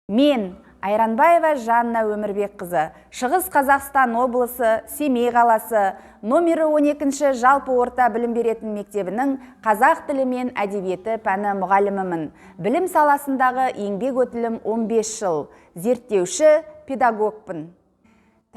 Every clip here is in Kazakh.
Мен Айранбаева Жанна Өмірбекқызы, Шығыс Қазақстан облысы, Семей қаласы, номері 12-ші жалпы орта білім беретін мектебінің қазақ тілі мен әдебиеті пәні мұғалімімін. Білім саласындағы еңбек өтілім 15 жыл, зерттеуші, педагогпын.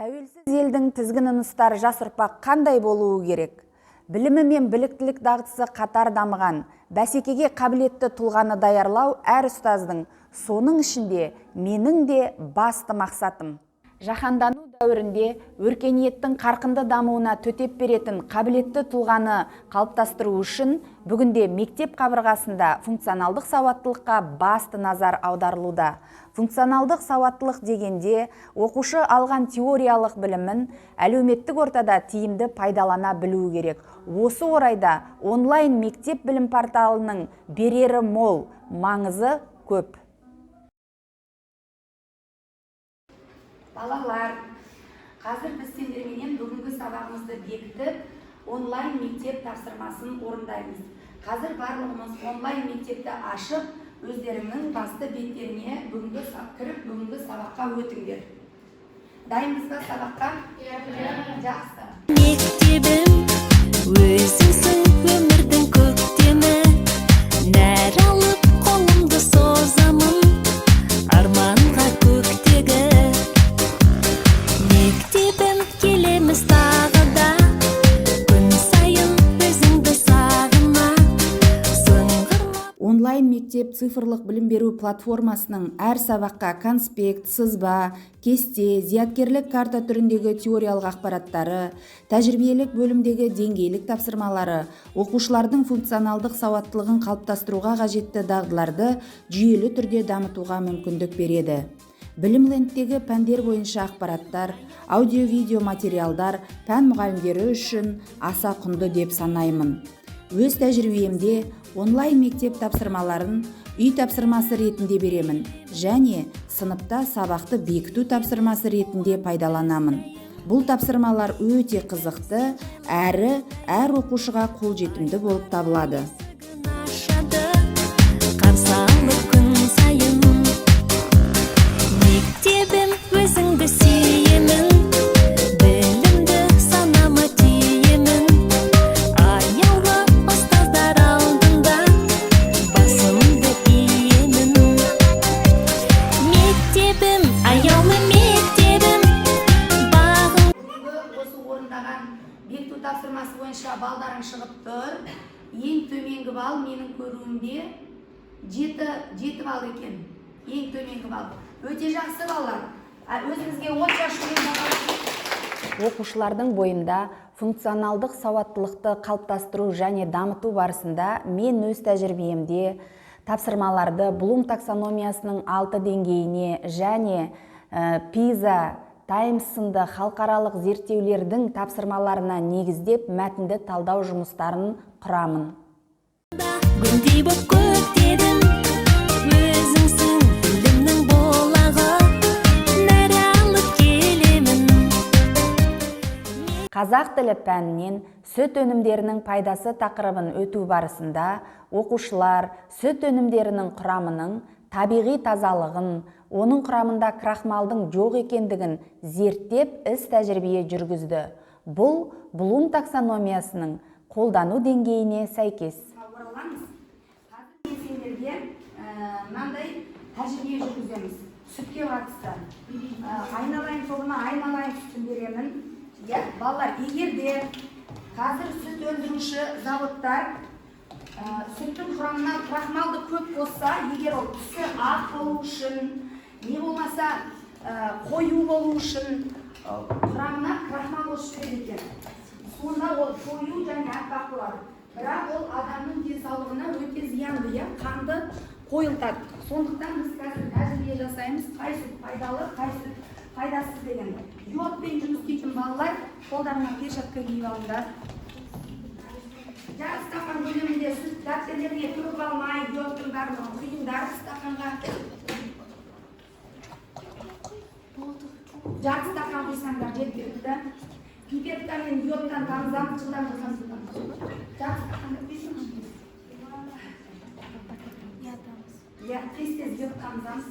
Тәуелсіз елдің тізгінін ұстар жас ұрпақ қандай болуы керек? Білімі мен біліктілік дағдысы қатар дамыған, бәсекеге қабілетті тұлғаны даярлау әр ұстаздың, соның ішінде менің де басты мақсатым. Жаһандану дәуірінде өркениеттің қарқынды дамуына төтеп беретін қабілетті тұлғаны қалыптастыру үшін бүгінде мектеп қабырғасында функционалдық сауаттылыққа басты назар аударылуда. Функционалдық сауаттылық дегенде оқушы алған теориялық білімін әлеуметтік ортада тиімді пайдалана білу керек. Осы орайда онлайн мектеп білім порталының берері мол, маңызы көп. Балалар, қазір біз сендерменен бүгінгі сабағымызды бекітіп, онлайн мектеп тапсырмасын орындаймыз. Қазір барлығымыз онлайн мектепті ашып, өздеріңнің басты беттеріне бүгінгі сабаққа өтіңдер. Дайынбыз ба сабаққа? Жақсы. Мектебім, өзіңсің өмірдің көктемі, нәр алып қолымды созамын, арманға көктегі. Мектебім, келеміз тағы да, күн сайын өзіңді сағына. Онлайн мектеп цифрлық білім беру платформасының әр сабаққа конспект, сызба, кесте, зияткерлік карта түріндегі теориялық ақпараттары, тәжірибелік бөлімдегі деңгейлік тапсырмалары, оқушылардың функционалдық сауаттылығын қалыптастыруға қажетті дағдыларды жүйелі түрде дамытуға мүмкіндік береді. Білімлендтегі пәндер бойынша ақпараттар, аудио-видео материалдар пән мұғалімдері үшін аса құнды деп санаймын. Өз тәжірибемде онлайн мектеп тапсырмаларын үй тапсырмасы ретінде беремін және сыныпта сабақты бекіту тапсырмасы ретінде пайдаланамын. Бұл тапсырмалар өте қызықты, әрі әр оқушыға қолжетімді болып табылады. Мектебім, өзіңді сүйемін, білімді санама тиемін, аяулы ұстаздар алдында басымды иемін. Мектебім, аяулы мектебім, бағым. Бүгінгі осы орындаған бекіту тапсырмасы бойынша балдарың шығып тұр. Ең төменгі бал менің көруімде 7 бал екен. Ең төменгі бал. Өте жақсы балалар. Өзіңізге от шашумен Оқушылардың бойында функционалдық сауаттылықты қалыптастыру және дамыту барысында мен өз тәжірибемде тапсырмаларды Блум таксономиясының 6 деңгейіне және PISA, Times сынды халықаралық зерттеулердің тапсырмаларына негіздеп мәтінді талдау жұмыстарын құрамын. Гүлдей боп көктедім, өзіңсің білімнің болағы, нәр алып келемін. Қазақ тілі пәнінен сүт өнімдерінің пайдасы тақырыбын өту барысында оқушылар сүт өнімдерінің құрамының табиғи тазалығын, оның құрамында крахмалдың жоқ екендігін зерттеп іс тәжірибе жүргізді. Бұл Блум таксономиясының қолдану деңгейіне сәйкес. ораламыз. Қазір сендерге мынандай тәжірибе жүргіземіз. Сүтке қатысты. Айналайын тобына айналайын сүтін беремін. Балалар, егер де қазір сүт өндіруші заводтар сүттің құрамына крахмалды көп қосса, егер ол түсі ақ болу үшін, не болмаса қою болу үшін құрамына крахмал қосып береді екен. Сонда ол қою және аппақ болады. Бірақ ол адамның денсаулығына өте зиянды, қанды қойылтады. Сондықтан біз қазір тәжірибе жасаймыз, қай сүт пайдалы, қай сүт пайдасыз деген. Йодпен жұмыс істейтін балалар қолдарына перчатка киіп алыңдар. Жарты стақан көлемінде сүт дәптерлеріне тұрып алмай, йодтың барлығын құйыңдар стақанға. Жарты стақан құйсаңдар жеткілікті. Пипеткамен йодтан тамызамыз, жылдан жасамыз. Жарты стақанды құйсаңыз. Тез-тез йод тамызамыз.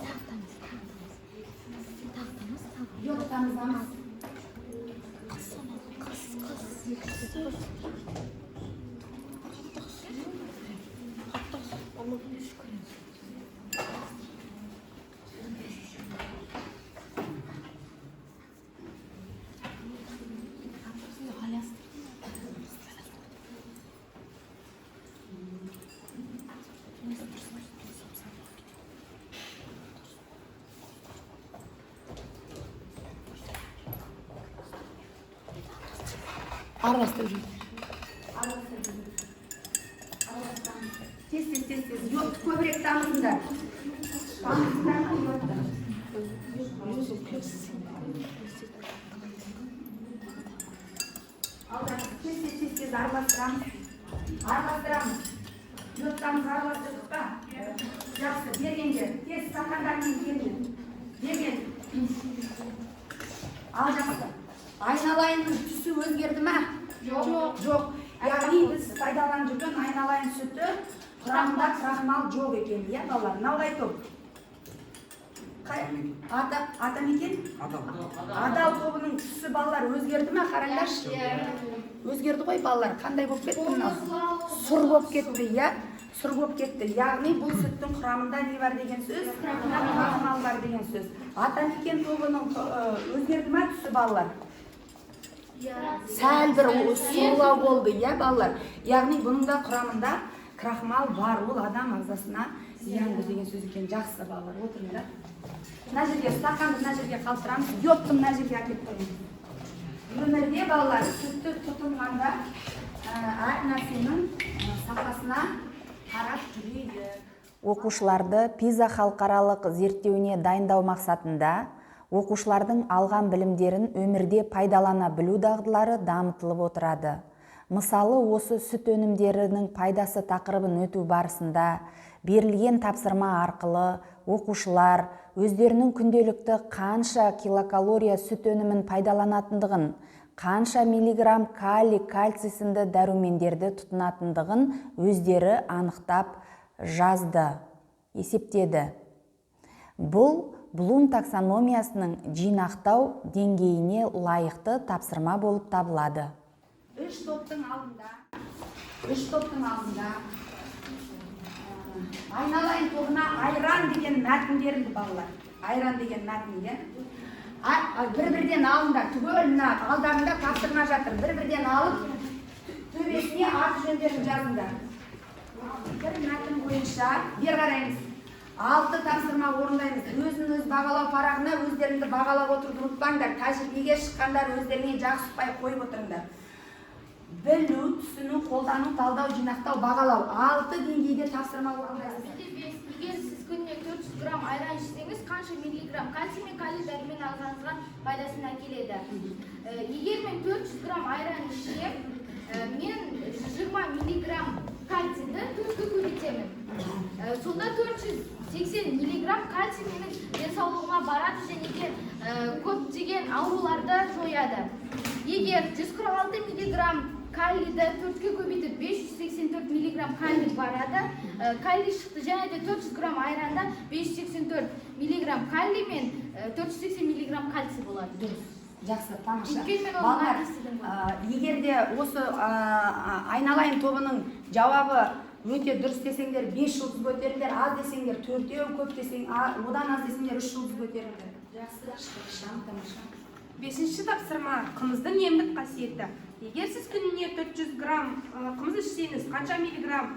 Yok, tamizamiz. Aralastırып жүрейін. Тез. Yok, көбірек тамызыңдар. Тез араластырамыз. Йоттамыз араластырдық па? Жақсы, бергендер. Тез стакандармен келді. Берген. Ал жақсы. Айналайынның түсі өзгерді ме? Жоқ. Яғни біз пайдаланып жүрген айналайын сүті құрамында крахмал жоқ екен, иә балалар? Наулай топ. Атамекен? Адал тобының түсі балалар өзгерді ме? Қараңдаршы. Өзгерді ғой балалар. Қандай болып кетті мынау? Сұр болып кетті, иә? Сұр болып кетті. Яғни бұл сүттің құрамында не бар деген сөз? Крахмал бар деген сөз. Атамекен тобының өзгерді ме түсі балалар? Сәл бір сұрлау болды, иә балалар? Яғни бұның да құрамында крахмал бар, ол адам ағзасына зиянды деген сөз екен. Жақсы балалар, отырыңдар. Мына жерге стаканды мына жерге қалдырамыз, йодты мына жерге әкеліп қойыңыз. Өмірде балалар сүтті тұтынғанда әр нәрсенің сапасына қарап жүрейік. Оқушыларды PISA халықаралық зерттеуіне дайындау мақсатында оқушылардың алған білімдерін өмірде пайдалана білу дағдылары дамытылып отырады. Мысалы, осы сүт өнімдерінің пайдасы тақырыбын өту барысында берілген тапсырма арқылы оқушылар өздерінің күнделікті қанша килокалория сүт өнімін пайдаланатындығын, қанша миллиграмм калий, кальций сынды дәрумендерді тұтынатындығын өздері анықтап жазды, есептеді. Бұл Блум таксономиясының жинақтау деңгейіне лайықты тапсырма болып табылады. Үш топтың алдында айналайын тобына айран деген мәтін берілді балалар. Айран деген мәтінге. Бір-бірден алыңдар, түгеліне алдарында тапсырма жатыр. Бір-бірден алып, төбесіне аты жөндерін жазыңдар. Бір мәтін бойынша, бер қараймыз. 6 тапсырма орындаймыз. Өзін-өз бағалау парағына өздеріңді бағалап отыруды ұмытпаңдар. Тәжірибеге шыққандар өздеріне жақсы ұпай қойып отырыңдар. Білу, түсіну, қолдану, талдау, жинақтау, бағалау. 6 деңгейде тапсырма орындайсыз. Егер сіз күніне 400 грамм айран ішсеңіз, қанша миллиграмм кальций мен калий дәрумен алғаныңызға пайдасын әкеледі. Егер мен 400 грамм айран ішсем, мен 20 миллиграмм кальцийді 4-ке көбейтемін. Сонда 480 миллиграмм кальций менің денсаулығыма барады және де көптеген ауруларды жояды. Егер 146 миллиграмм калийді 4-ке көбейтіп 584 миллиграмм калий барады. Калий шықты және де 400 грамм айранда 584 миллиграмм калий мен 480 миллиграмм кальций болады. Дұрыс. Жақсы, тамаша. Балалар, егер де осы айналайын тобының жауабы өте дұрыс десеңдер 5 жұлдыз көтеріңдер, аз десеңдер 4-еу, көп десең, одан аз десеңдер 3 жұлдыз көтеріңдер. Жақсы, шықшам, тамаша. 5-ші тапсырма қымыздың емдік қасиеті. Егер сіз күніне 400 грамм қымыз ішсеңіз, қанша миллиграмм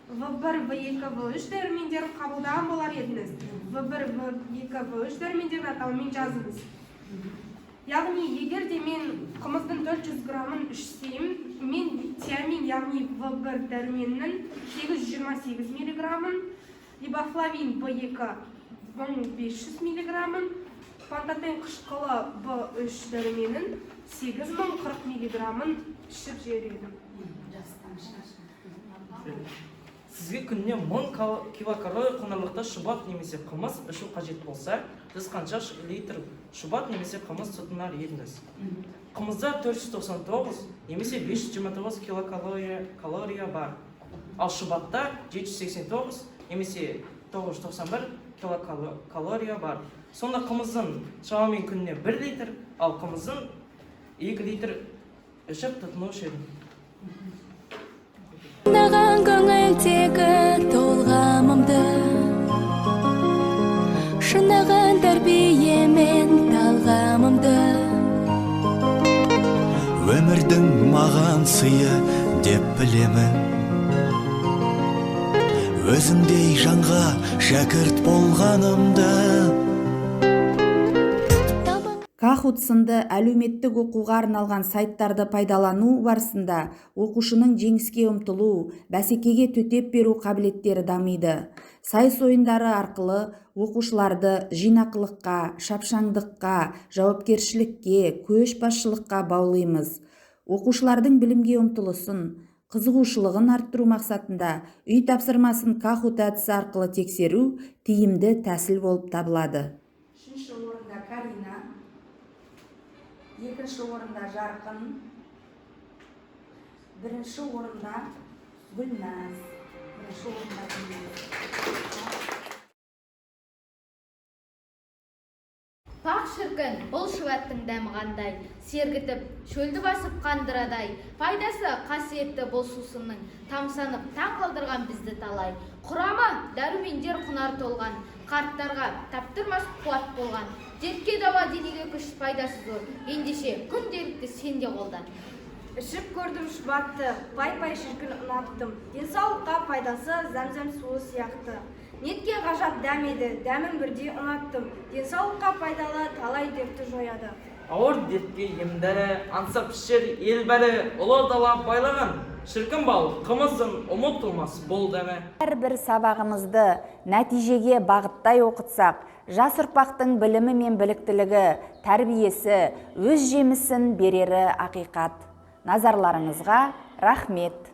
В1, В2, В3 дәрумендерін қабылдаған болар едіңіз. В1, В2, В3 дәрумендерін атауымен жазыңыз. Яғни, егер де мен қымыздың 400 граммын ішсем, мен тиамин, яғни В1 дәруменінің 828 миллиграммын, рибофлавин В2 1500 миллиграммын, пантотен қышқылы В3 дәруменінің 8040 миллиграммын ішіп жіберемін. Сізге күніне 1000 килокалория құнарлықты шұбат немесе қымыз ішу қажет болса, сіз қанша литр шұбат немесе қымыз тұтынар едіңіз? Қымызда 499 немесе 529 килокалория бар. Ал шұбатта 789 немесе 991 килокалория бар. сонда қымыздың шамамен күніне 1 литр, ал қымыздың 2 литр ішіп тұтынушы едім. Наған көңілдегі толғамымды шынаған тәрбиемен талғамымды өмірдің маған сыйы деп білемін, өзіңдей жанға шәкірт болғанымды. Kahoot сынды әлеуметтік оқуға арналған сайттарды пайдалану барысында оқушының жеңіске ұмтылу, бәсекеге төтеп беру қабілеттері дамиды. Сайыс ойындары арқылы оқушыларды жинақылыққа, шапшаңдыққа, жауапкершілікке, көшбасшылыққа баулимыз. Оқушылардың білімге ұмтылысын, қызығушылығын арттыру мақсатында үй тапсырмасын Kahoot әдісі арқылы тексеру тиімді тәсіл болып табылады. 3-ші орында Карина, 2-ші орында Жарқын, 1-ші орында Гүлназ, 1-ші орында Гүлназ. Пақ шіркін, бұл шүбәттің дәмі қандай, сергітіп, шөлді басып қандырадай, пайдасы қасиетті бұл сусынның, тамсанып, таң қалдырған бізді талай. Құрамы дәрумендер құнар толған, қарттарға таптырмас қуат болған, дертке дауа денеге күш пайдасы зор, ендеше күнделікті сенде қолдан. Ішіп көрдім шұбатты, пай-пай шіркін ұнаттым, денсаулыққа пайдасы зәмзәм суы сияқты. Неткен ғажап дәм еді, дәмін бірдей ұнаттым, денсаулыққа пайдалы талай дертті жояды. Ауыр дертке емдәрі, аңсап ішер ел бәрі, ұлы дала байлаған, шіркін бал, қымыздың ұмытылмас бол дәмі. Әрбір сабағымызды нәтижеге бағыттай оқытсақ, жас ұрпақтың білімі мен біліктілігі, тәрбиесі, өз жемісін берері ақиқат. Назарларыңызға рахмет.